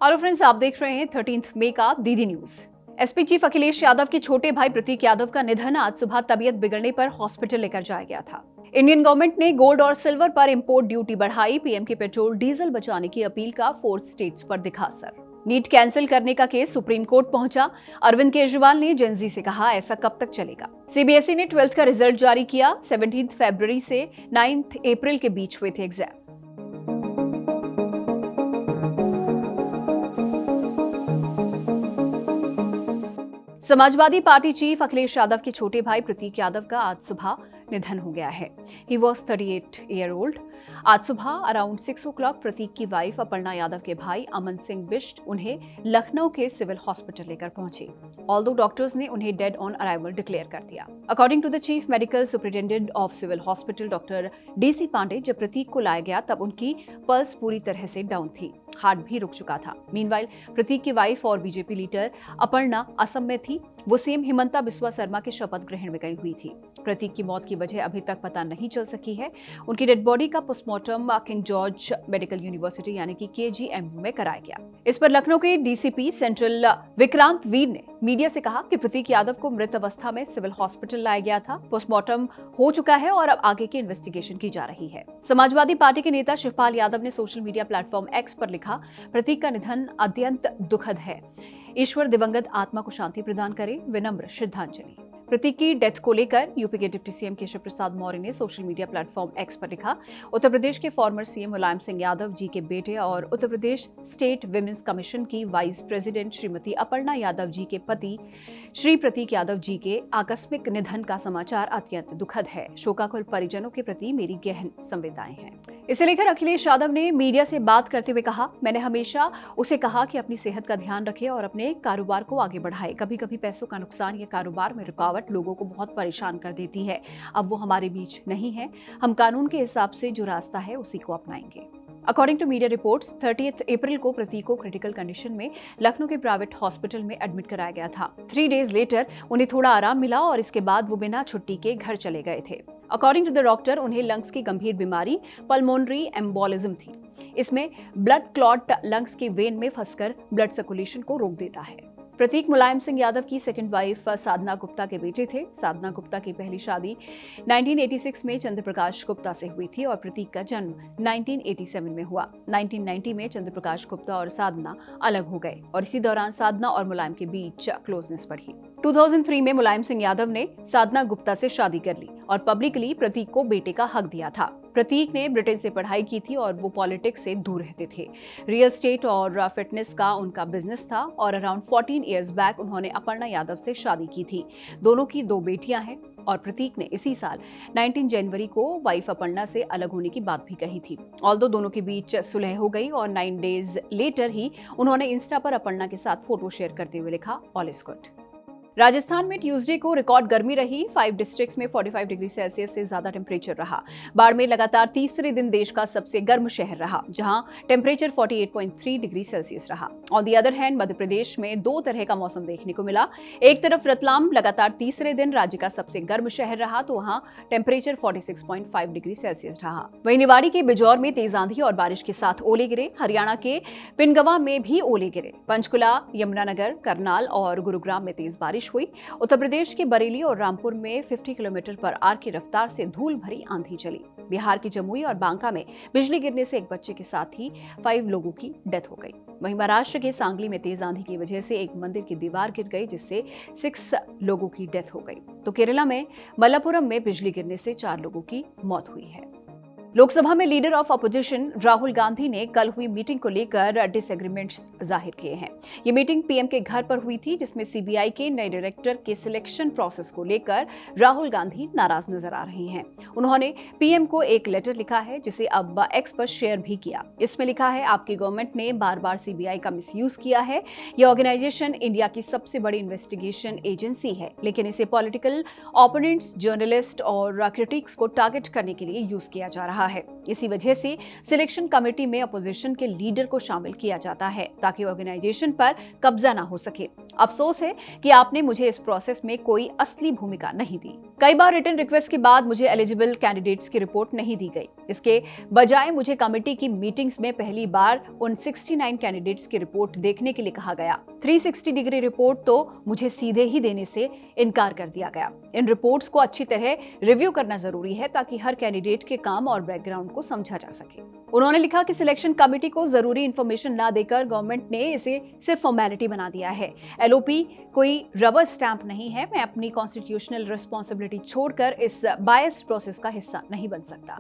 Hello friends, आप देख रहे हैं 13 मई का DD news. SP chief Akhilesh Yadav के छोटे भाई प्रतीक यादव का निधन आज सुबह तबीयत बिगड़ने पर हॉस्पिटल लेकर जाया गया था। इंडियन गवर्नमेंट ने गोल्ड और सिल्वर पर इंपोर्ट ड्यूटी बढ़ाई। पीएम के पेट्रोल डीजल बचाने की अपील का 4 स्टेट्स पर दिखा असर। नीट कैंसिल करने का केस सुप्रीम कोर्ट पहुंचा। अरविंद केजरीवाल ने जेनजी से कहा, ऐसा कब तक चलेगा। सीबीएसई ने 12th का रिजल्ट जारी किया। 17 फरवरी से 9 अप्रैल के बीच हुए थे exam. Samajwadi party chief Akhilesh Yadav के छोटे भाई प्रतीक यादव का आज सुबह निधन हो गया है। He was 38 year old. आज सुबह अराउंड 6 o'clock प्रतीक की वाइफ अपर्णा यादव के भाई अमन सिंह बिष्ट उन्हें लखनऊ के सिविल हॉस्पिटल लेकर पहुंचे। ऑल्दो डॉक्टर्स ने उन्हें डेड ऑन अराइवल डिक्लेयर कर दिया। According to the chief medical superintendent of civil hospital doctor DC Pandey, जब प्रतीक को लाया गया तब उनकी पल्स पूरी तरह से डाउन थी, हार्ट भी रुक चुका था। मीनवाइल प्रतीक की वाइफ और बीजेपी लीडर अपर्णा असम में थी। वो सीएम हिमंता बिस्वा शर्मा के शपथ ग्रहण में गई हुई थी। प्रतीक की मौत की वजह अभी तक पता नहीं चल सकी है। उनकी डेड बॉडी का postmortem king George medical university यानी कि केजीएमयू में कराया गया। इस पर लखनऊ के डीसीपी सेंट्रल विक्रांत वीर ने मीडिया से कहा कि प्रतीक यादव को मृत अवस्था में सिविल हॉस्पिटल लाया गया था। पोस्टमार्टम हो चुका है और अब आगे की इन्वेस्टिगेशन की जा रही है। समाजवादी पार्टी के नेता शिवपाल यादव ने सोशल मीडिया प्लेटफॉर्म एक्स पर लिखा, प्रतीक का निधन अत्यंत दुखद है। ईश्वर दिवंगत आत्मा को शांति प्रदान करे, विनम्र श्रद्धांजलि। प्रतीक की डेथ को लेकर यूपी के डिप्टी सीएम केशव प्रसाद मौर्य ने सोशल मीडिया प्लेटफॉर्म एक्स पर लिखा, उत्तर प्रदेश के फॉर्मर सीएम मुलायम सिंह यादव जी के बेटे और Uttar Pradesh state women's commission की वाइस प्रेसिडेंट श्रीमती अपर्णा यादव जी के पति श्री प्रतीक यादव जी के आकस्मिक निधन का समाचार अत्यंत दुखद है। शोकाकुल परिजनों के प्रति मेरी गहन संवेदनाएं हैं। इसे लेकर अखिलेश यादव ने मीडिया से बात करते हुए कहा, मैंने हमेशा उसे कहा कि अपनी सेहत का ध्यान रखे और अपने कारोबार को आगे बढ़ाए। कभी कभी पैसों का नुकसान या कारोबार में रुकावट लोगों को बहुत परेशान कर देती है। अब वो हमारे बीच नहीं है। हम कानून के हिसाब से जो रास्ता है उसी को अपनाएंगे। अकॉर्डिंग टू मीडिया रिपोर्ट्स, 30 अप्रैल को प्रतीक को क्रिटिकल कंडीशन में लखनऊ के प्राइवेट हॉस्पिटल में एडमिट कराया गया था। 3 डेज लेटर उन्हें थोड़ा आराम मिला और इसके बाद वो बिना छुट्टी के घर चले गए थे। अकॉर्डिंग टू द डॉक्टर, उन्हें लंग्स की गंभीर बीमारी पल्मोनरी एम्बोलिज्म थी। इसमें ब्लड क्लॉट लंग्स के वेन में फंसकर ब्लड सर्कुलेशन को रोक देता है। प्रतीक मुलायम सिंह यादव की सेकंड वाइफ साधना गुप्ता के बेटे थे। साधना गुप्ता की पहली शादी 1986 में चंद्र प्रकाश गुप्ता से हुई थी और प्रतीक का जन्म 1987 में हुआ। 1990 में चंद्र प्रकाश गुप्ता और साधना अलग हो गए और इसी दौरान साधना और मुलायम के बीच क्लोजनेस बढ़ी। 2003 में मुलायम सिंह यादव ने साधना गुप्ता से शादी कर ली और पब्लिकली प्रतीक को बेटे का हक दिया था। प्रतीक ने ब्रिटेन से पढ़ाई की थी और वो पॉलिटिक्स से दूर रहते थे। रियल एस्टेट और फिटनेस का उनका बिजनेस था और अराउंड 14 इयर्स बैक उन्होंने अपर्णा यादव से शादी की थी। दोनों की 2 बेटियां हैं और प्रतीक ने इसी साल 19 जनवरी को वाइफ अपर्णा से अलग होने की बात भी कही थी। ऑल्दो दोनों के बीच सुलह हो गई और 9 डेज लेटर ही उन्होंने इंस्टा पर अपर्णा के साथ फोटो शेयर करते हुए लिखा, ऑल इज गुड। राजस्थान में ट्यूसडे को रिकॉर्ड गर्मी रही। 5 डिस्ट्रिक्ट्स में 45 डिग्री सेल्सियस से ज्यादा टेम्परेचर रहा। बाड़मेर लगातार तीसरे दिन देश का सबसे गर्म शहर रहा, जहां टेम्परेचर 48.3 डिग्री सेल्सियस रहा। On the other hand, Madhya Pradesh में 2 तरह का मौसम देखने को मिला। एक तरफ रतलाम लगातार तीसरे दिन राज्य का सबसे गर्म शहर रहा, तो वहां टेम्परेचर 46.5 डिग्री सेल्सियस रहा। वहीं निवाड़ी के बिजौर में तेज आंधी और बारिश के साथ ओले गिरे। हरियाणा के पिनगवा में भी ओले गिरे। पंचकुला, यमुनानगर, करनाल और गुरुग्राम में तेज बारिश हुई। उत्तर प्रदेश के बरेली और रामपुर में 50 किलोमीटर पर आवर की रफ्तार से धूल भरी आंधी चली। बिहार की जमुई और बांका में बिजली गिरने से एक बच्चे के साथ ही 5 लोगों की डेथ हो गई। वहीं महाराष्ट्र के सांगली में तेज आंधी की वजह से एक मंदिर की दीवार गिर गई, जिससे 6 लोगों की डेथ हो गई। तो केरला में मलप्पुरम में बिजली गिरने से 4 लोगों की मौत हुई है। लोकसभा में leader of opposition Rahul Gandhi ने कल हुई मीटिंग को लेकर डिसएग्रीमेंट्स जाहिर किए हैं। ये मीटिंग पीएम के घर पर हुई थी, जिसमें सीबीआई के नए डायरेक्टर के सिलेक्शन प्रोसेस को लेकर राहुल गांधी नाराज नजर आ रहे हैं। उन्होंने पीएम को एक लेटर लिखा है, जिसे अब एक्स पर शेयर भी किया। इसमें लिखा है, आपकी गवर्नमेंट ने बार बार सीबीआई का मिसयूज किया है। यह ऑर्गेनाइजेशन इंडिया की सबसे बड़ी इन्वेस्टिगेशन एजेंसी है, लेकिन इसे पॉलिटिकल ओपोनेंट्स, जर्नलिस्ट और क्रिटिक्स को टारगेट करने के लिए यूज किया जा रहा है। इसी वजह से सिलेक्शन कमेटी में अपोजिशन के लीडर को शामिल किया जाता है, ताकि ऑर्गेनाइजेशन पर कब्जा ना हो सके। अफसोस है कि आपने मुझे इस प्रोसेस में कोई असली भूमिका नहीं दी। कई बार रिटर्न रिक्वेस्ट के बाद मुझे एलिजिबल कैंडिडेट्स की रिपोर्ट नहीं दी गई। इसके बजाय मुझे कमेटी की मीटिंग्स में पहली बार उन 69 कैंडिडेट्स की रिपोर्ट देखने के लिए कहा गया। 360 डिग्री रिपोर्ट तो मुझे सीधे ही देने से इनकार कर दिया गया। इन रिपोर्ट्स को अच्छी तरह रिव्यू करना जरूरी है ताकि हर कैंडिडेट के काम और बैकग्राउंड को समझा जा सके। उन्होंने लिखा कि सिलेक्शन कमेटी को जरूरी इंफॉर्मेशन ना देकर गवर्नमेंट ने इसे सिर्फ फॉर्मेलिटी बना दिया है। एलओपी कोई रबर स्टैंप नहीं है। मैं अपनी कॉन्स्टिट्यूशनल रिस्पॉन्सिबिलिटी छोड़कर इस बायस्ड प्रोसेस का हिस्सा नहीं बन सकता।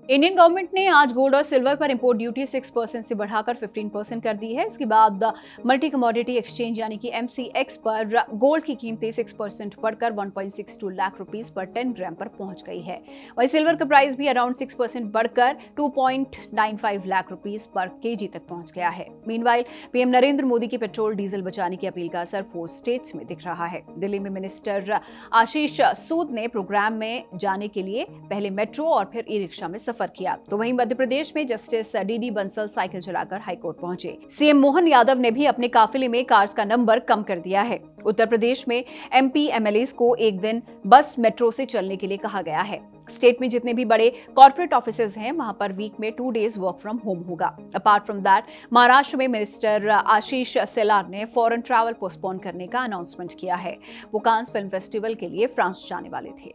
इंडियन गवर्नमेंट ने आज गोल्ड और सिल्वर पर इंपोर्ट ड्यूटी 6% से बढ़ाकर 15% कर दी है। इसके बाद मल्टी कमोडिटी एक्सचेंज यानी कि MCX पर गोल्ड की कीमतें 6% बढ़कर 1.62 लाख रुपीस पर 10 ग्राम पर पहुंच गई है। वहीं सिल्वर का प्राइस भी अराउंड 6% बढ़कर 2.95 लाख रुपीस पर केजी तक पहुंच गया है। मीनवाइल पीएम नरेंद्र मोदी की पेट्रोल डीजल बचाने की अपील का असर 4 स्टेट्स में दिख रहा है। दिल्ली में मिनिस्टर आशीष सूद ने प्रोग्राम में जाने के लिए पहले मेट्रो और फिर ई रिक्शा में सफर किया, तो वहीं मध्य प्रदेश में जस्टिस DD बंसल साइकिल चलाकर हाईकोर्ट पहुंचे। सीएम मोहन यादव ने भी अपने काफिले में कार्स का नंबर कम कर दिया है। उत्तर प्रदेश में MP MLAs को एक दिन बस मेट्रो से चलने के लिए कहा गया है। स्टेट में जितने भी बड़े कॉर्पोरेट ऑफिसेज हैं वहां पर वीक में 2 डेज वर्क फ्रॉम होम होगा। अपार्ट फ्रॉम दैट महाराष्ट्र में मिनिस्टर आशीष सेलार ने फॉरेन ट्रैवल पोस्टपोन करने का अनाउंसमेंट किया है। वो कांस फिल्म फेस्टिवल के लिए फ्रांस जाने वाले थे।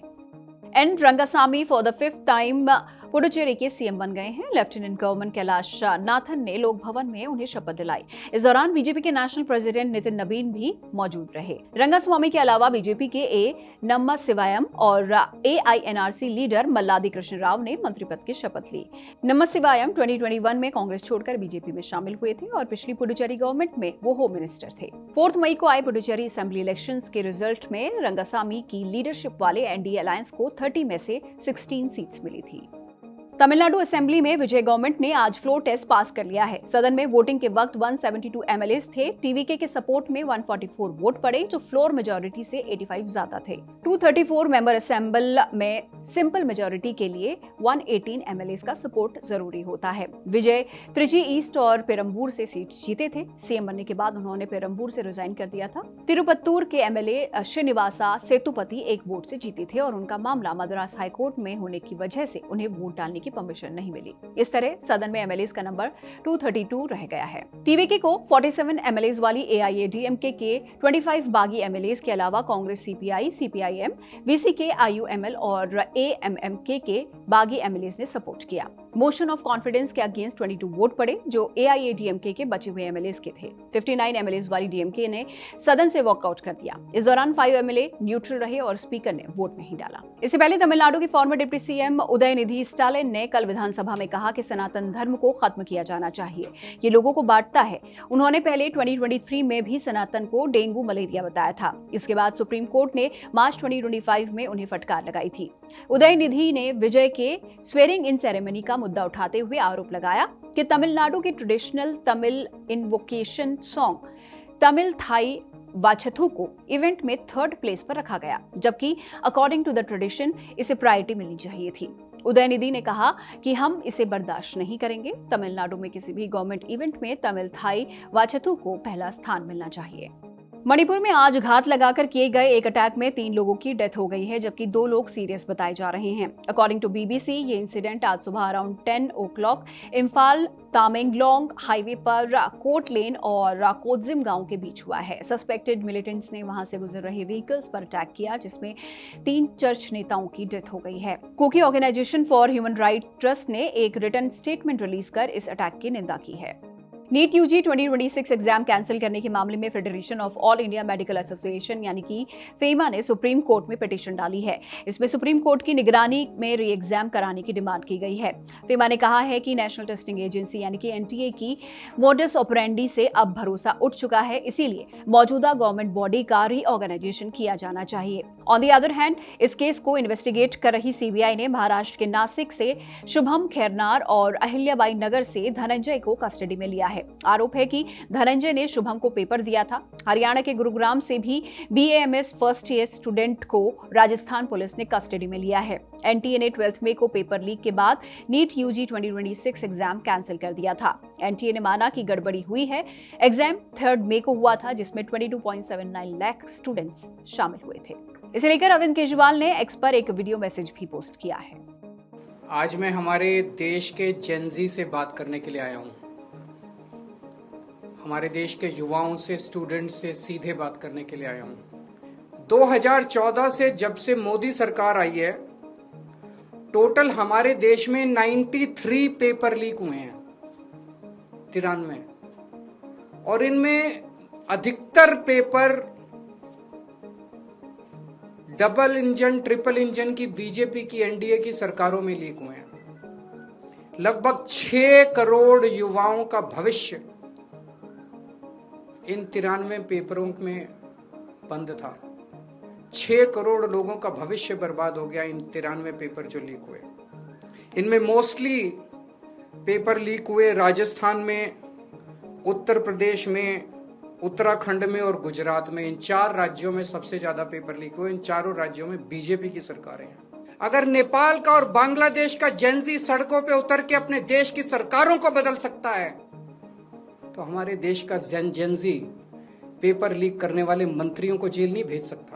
N Rangasamy for the 5th time Puducherry के सीएम बन गए हैं। लेफ्टिनेंट गवर्नर कैलाश नाथन ने लोक भवन में उन्हें शपथ दिलाई। इस दौरान बीजेपी के नेशनल प्रेसिडेंट नितिन नबीन भी मौजूद रहे। रंगास्वामी के अलावा बीजेपी के नमसिवायम और AINRC लीडर मल्लादी कृष्ण राव ने मंत्री पद की शपथ ली। नमसिवायम 2021 में कांग्रेस छोड़कर बीजेपी में शामिल हुए थे और पिछली पुडुचेरी गवर्नमेंट में वो होम मिनिस्टर थे। 4 मई को आए पुडुचेरी असेंबली इलेक्शंस के रिजल्ट में रंगासामी की लीडरशिप वाले NDA अलायंस को 30 में से 16 सीट्स मिली थी। तमिलनाडु असेंबली में विजय गवर्नमेंट ने आज फ्लोर टेस्ट पास कर लिया है। सदन में वोटिंग के वक्त 172 MLAs थे। TVK के सपोर्ट में 144 वोट पड़े, जो फ्लोर मेजॉरिटी से 85 ज्यादा थे। 234 मेंबर असेंबल में सिंपल मेजॉरिटी के लिए 118 MLAs का सपोर्ट जरूरी होता है। विजय त्रिची ईस्ट और पेरम्बूर से सीट जीते थे। सीएम बनने के बाद उन्होंने पेरम्बूर से रिजाइन कर दिया था। तिरुपत्तूर के MLA श्रीनिवासा सेतुपति 1 वोट से जीते थे और उनका मामला मद्रास हाईकोर्ट में होने की वजह से उन्हें वोट डालने की परमिशन नहीं मिली। इस तरह सदन में MLAs का नंबर 232 रह गया है। TVK को 47 MLAs वाली AIADMK के 25 बागी MLAs के अलावा Congress CPI, CPIM, VCK, IUML और AMMK के बागी MLAs ने सपोर्ट किया। मोशन ऑफ कॉन्फिडेंस के अगेंस्ट 22 वोट पड़े, जो AIADMK के बचे हुए MLAs के थे। 59 MLAs वाली DMK ने सदन से वॉकआउट कर दिया। इस दौरान 5 MLA न्यूट्रल रहे और स्पीकर ने वोट नहीं डाला। इससे पहले तमिलनाडु के farmer deputy CM Udhayanidhi Stalin ने कल विधानसभा में कहा कि सनातन धर्म को खत्म किया जाना चाहिए, ये लोगों को बांटता है। उन्होंने पहले 2023 में भी सनातन को डेंगू मलेरिया बताया था। इसके बाद सुप्रीम कोर्ट ने मार्च 2025 में उन्हें फटकार लगाई थी। उदयनिधि ने विजय के स्वेरिंग इन सेरेमनी का मुद्दा उठाते हुए आरोप लगाया कि तमिलनाडु के traditional Tamil invocation song Tamil Thai Vazhthu को इवेंट में 3rd प्लेस पर रखा गया, जबकि अकॉर्डिंग टू द ट्रेडिशन इसे प्रायोरिटी मिलनी चाहिए थी। उदयनिधि ने कहा कि हम इसे बर्दाश्त नहीं करेंगे। तमिलनाडु में किसी भी गवर्नमेंट इवेंट में तमिल थाई वाचथू को पहला स्थान मिलना चाहिए। मणिपुर में आज घात लगाकर किए गए एक अटैक में 3 लोगों की डेथ हो गई है, जबकि 2 लोग सीरियस बताए जा रहे हैं। अकॉर्डिंग टू BBC, ये इंसिडेंट आज सुबह around 10 o'clock Imphal Tamenglong highway पर कोट लेन और कोटजिम गांव के बीच हुआ है। सस्पेक्टेड मिलिटेंट्स ने वहां से गुजर रहे व्हीकल्स पर अटैक किया, जिसमें 3 चर्च नेताओं की डेथ हो गई है। Kuki organisation for human right trust ने एक रिटर्न स्टेटमेंट रिलीज कर इस अटैक की निंदा की है। नीट UG 2026 एग्जाम कैंसिल करने के मामले में federation of all India medical association यानी कि फेमा ने सुप्रीम कोर्ट में पिटीशन डाली है। इसमें सुप्रीम कोर्ट की निगरानी में री एग्जाम कराने की डिमांड की गई है। फेमा ने कहा है कि नेशनल टेस्टिंग एजेंसी यानी कि NTA की मोडस ऑपरेंडी से अब भरोसा उठ चुका है, इसीलिए मौजूदा गवर्नमेंट बॉडी का रीऑर्गेनाइजेशन किया जाना चाहिए। ऑन द अदर हैंड, इस केस को इन्वेस्टिगेट कर रही CBI ने महाराष्ट्र के नासिक से शुभम खैरनार और अहिल्याबाई नगर से धनंजय को कस्टडी में लिया है। आरोप है कि धनंजय ने शुभम को पेपर दिया था। हरियाणा के गुरुग्राम से भी BAMS फर्स्ट ईयर स्टूडेंट को राजस्थान पुलिस ने कस्टडी में लिया है। NTA ने 12 मई को पेपर लीक के बाद नीट UG 2026 एग्जाम कैंसिल कर दिया था। NTA ने माना कि गड़बड़ी हुई है। एग्जाम 3 मई को हुआ था, जिसमें 22.79 लाख स्टूडेंट्स शामिल हुए थे। इसे लेकर अरविंद केजरीवाल ने एक्स पर एक वीडियो मैसेज भी पोस्ट किया है। आज मैं हमारे देश के जेनजी से बात करने के लिए आया हूं। हमारे देश के युवाओं से, स्टूडेंट्स से सीधे बात करने के लिए आया हूं। 2014 से जब से मोदी सरकार आई है, टोटल हमारे देश में 93 पेपर लीक हुए हैं, 93, और इनमें अधिकतर paper double engine, triple engine की बीजेपी की, एनडीए की सरकारों में लीक हुए हैं। लगभग 6 करोड़ युवाओं का भविष्य इन 93 पेपरों में बंद था। 6 करोड़ लोगों का भविष्य बर्बाद हो गया इन 93 पेपर जो लीक हुए। इनमें मोस्टली पेपर लीक हुए राजस्थान में, उत्तर प्रदेश में, उत्तराखंड में और गुजरात में। इन 4 राज्यों में सबसे ज्यादा पेपर लीक हुए। इन चारों राज्यों में बीजेपी की सरकारें हैं। अगर नेपाल का और बांग्लादेश का जेनजी सड़कों पे उतर के अपने देश की सरकारों को बदल सकता है, तो हमारे देश का जेनजी पेपर लीक करने वाले मंत्रियों को जेल नहीं भेज सकता।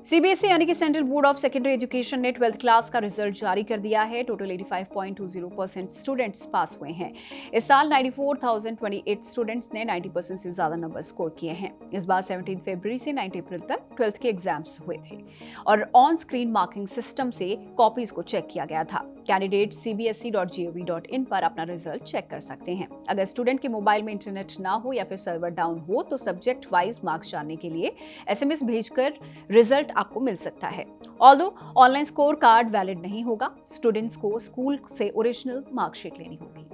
सीबीएसई यानी कि central board of secondary education ने 12th क्लास का रिजल्ट जारी कर दिया है। टोटल 85.20% स्टूडेंट्स पास हुए हैं। इस साल 94,028 स्टूडेंट्स ने 90% से ज्यादा नंबर स्कोर किए हैं। इस बार 17 फरवरी से 9 अप्रैल तक 12th के एग्जाम्स हुए थे और ऑन स्क्रीन मार्किंग सिस्टम से कॉपीज को चेक किया गया था। कैंडिडेट cbse.gov.in पर अपना रिजल्ट चेक कर सकते हैं। अगर स्टूडेंट के मोबाइल में इंटरनेट ना हो या फिर सर्वर डाउन हो तो सब्जेक्ट वाइज मार्क्स जानने के लिए SMS भेजकर रिजल्ट आपको मिल सकता है। Although online score card valid नहीं होगा, स्टूडेंट्स को स्कूल से ओरिजिनल मार्कशीट लेनी होगी।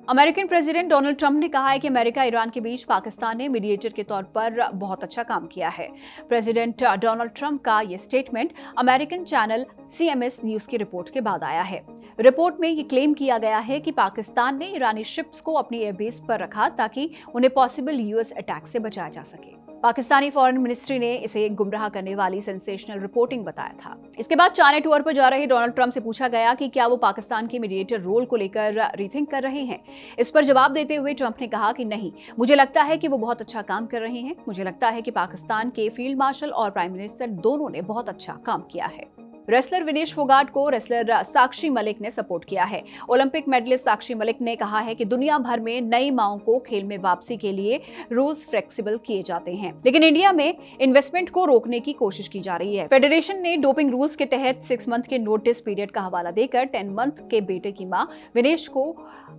अमेरिकन प्रेसिडेंट डोनाल्ड ट्रंप ने कहा है कि अमेरिका ईरान के बीच पाकिस्तान ने मीडिएटर के तौर पर बहुत अच्छा काम किया है। प्रेसिडेंट डोनाल्ड ट्रंप का यह statement American channel CMS news की रिपोर्ट के बाद आया है। रिपोर्ट में ये क्लेम किया गया है कि पाकिस्तान ने ईरानी शिप्स को अपनी एयरबेस पर रखा ताकि उन्हें पॉसिबल US अटैक से बचाया जा सके। पाकिस्तानी फॉरेन मिनिस्ट्री ने इसे गुमराह करने वाली सेंसेशनल रिपोर्टिंग बताया था। इसके बाद चाइना टूर पर जा रहे डोनाल्ड ट्रंप से पूछा गया कि क्या वो पाकिस्तान के मीडिएटर रोल को लेकर रीथिंक कर रहे हैं। इस पर जवाब देते हुए ट्रंप ने कहा कि नहीं, मुझे लगता है कि वो बहुत अच्छा काम कर रहे हैं। मुझे लगता है कि पाकिस्तान के फील्ड मार्शल और प्राइम मिनिस्टर दोनों ने बहुत अच्छा काम किया है। रेसलर विनेश फोगाट को रेसलर साक्षी मलिक ने सपोर्ट किया है। ओलंपिक मेडलिस्ट साक्षी मलिक ने कहा है कि दुनिया भर में नई माओं को खेल में वापसी के लिए रूल्स फ्लेक्सिबल किए जाते हैं, लेकिन इंडिया में इन्वेस्टमेंट को रोकने की कोशिश की जा रही है। फेडरेशन ने डोपिंग रूल्स के तहत 6 मंथ के नोटिस पीरियड का हवाला देकर 10 मंथ के बेटे की मां विनेश को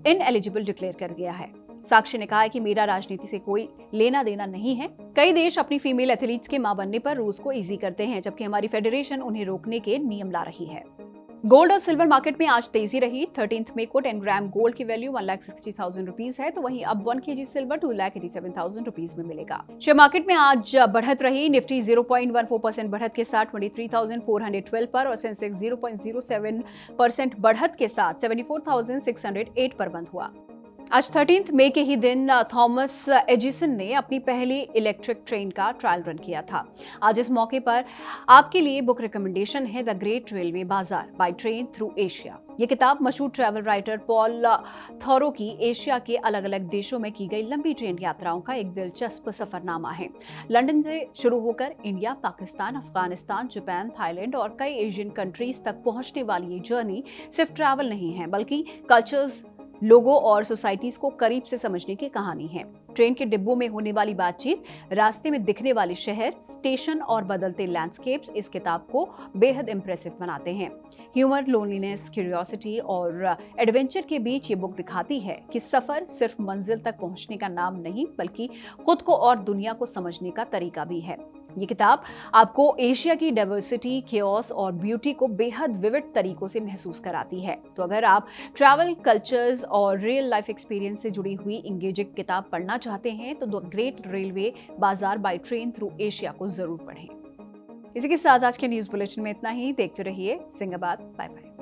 इनएलिजिबल डिक्लेयर कर दिया है। साक्षी ने कहा है कि मेरा राजनीति से कोई लेना देना नहीं है। कई देश अपनी फीमेल एथलीट्स के मां बनने पर रूल्स को इजी करते हैं, जबकि हमारी फेडरेशन उन्हें रोकने के नियम ला रही है। गोल्ड और सिल्वर मार्केट में आज तेजी रही। 13 मई को 10 ग्राम गोल्ड की वैल्यू 1,60,000 रुपीज है, तो वहीं अब 1 kg सिल्वर 2,87,000 रुपीज में मिलेगा। शेयर मार्केट में आज बढ़त रही। निफ्टी 0.14% बढ़त के साथ 23,412 पर और सेंसेक्स 0.07% बढ़त के साथ 74,608 पर बंद हुआ। आज 13 मई के ही दिन थॉमस एडिसन ने अपनी पहली इलेक्ट्रिक ट्रेन का ट्रायल रन किया था। आज इस मौके पर आपके लिए बुक रिकमेंडेशन है द ग्रेट रेलवे बाजार बाय ट्रेन थ्रू एशिया। ये किताब मशहूर ट्रैवल राइटर पॉल थॉरो की एशिया के अलग अलग देशों में की गई लंबी ट्रेन यात्राओं का एक दिलचस्प सफरनामा है। लंदन से शुरू होकर India, Pakistan, Afghanistan, Japan, Thailand और कई एशियन कंट्रीज तक पहुंचने वाली ये जर्नी सिर्फ ट्रैवल नहीं है, बल्कि कल्चर्स, लोगों और सोसाइटीज को करीब से समझने की कहानी है। ट्रेन के डिब्बों में होने वाली बातचीत, रास्ते में दिखने वाले शहर, स्टेशन और बदलते लैंडस्केप्स इस किताब को बेहद इंप्रेसिव बनाते हैं। ह्यूमर, लोनलीनेस, क्यूरियोसिटी और एडवेंचर के बीच ये बुक दिखाती है कि सफर सिर्फ मंजिल तक पहुंचने का नाम नहीं, बल्कि खुद को और दुनिया को समझने का तरीका भी है। ये किताब आपको एशिया की डाइवर्सिटी, केओस और ब्यूटी को बेहद विविड तरीकों से महसूस कराती है। तो अगर आप ट्रैवल, कल्चर्स और रियल लाइफ एक्सपीरियंस से जुड़ी हुई इंगेजिंग किताब पढ़ना चाहते हैं तो द ग्रेट रेलवे बाजार बाय ट्रेन थ्रू एशिया को जरूर पढ़ें। इसी के साथ आज के न्यूज बुलेटिन में इतना ही। देखते रहिए सिंगाबाद। Bye bye.